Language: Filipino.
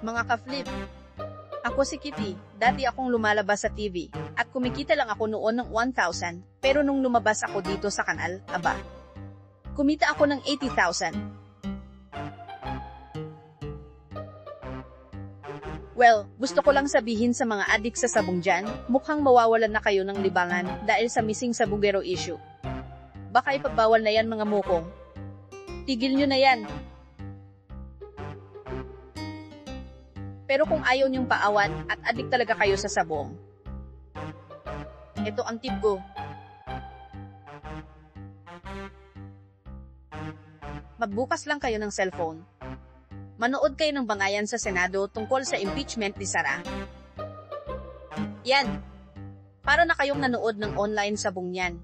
Mga ka-flip, ako si Kitty, dati akong lumalabas sa TV, at kumikita lang ako noon ng 1,000, pero nung lumabas ako dito sa kanal, aba, kumita ako ng 80,000. Well, gusto ko lang sabihin sa mga adik sa sabong dyan, mukhang mawawalan na kayo ng libangan dahil sa missing sabugero issue. Baka ipabawal na yan mga mukong. Tigil nyo na yan. Pero kung ayaw niyong paawan at adik talaga kayo sa sabong, ito ang tip ko. Magbukas lang kayo ng cellphone. Manood kayo ng bangayan sa Senado tungkol sa impeachment ni Sara. Yan. Para na kayong nanood ng online sabong yan.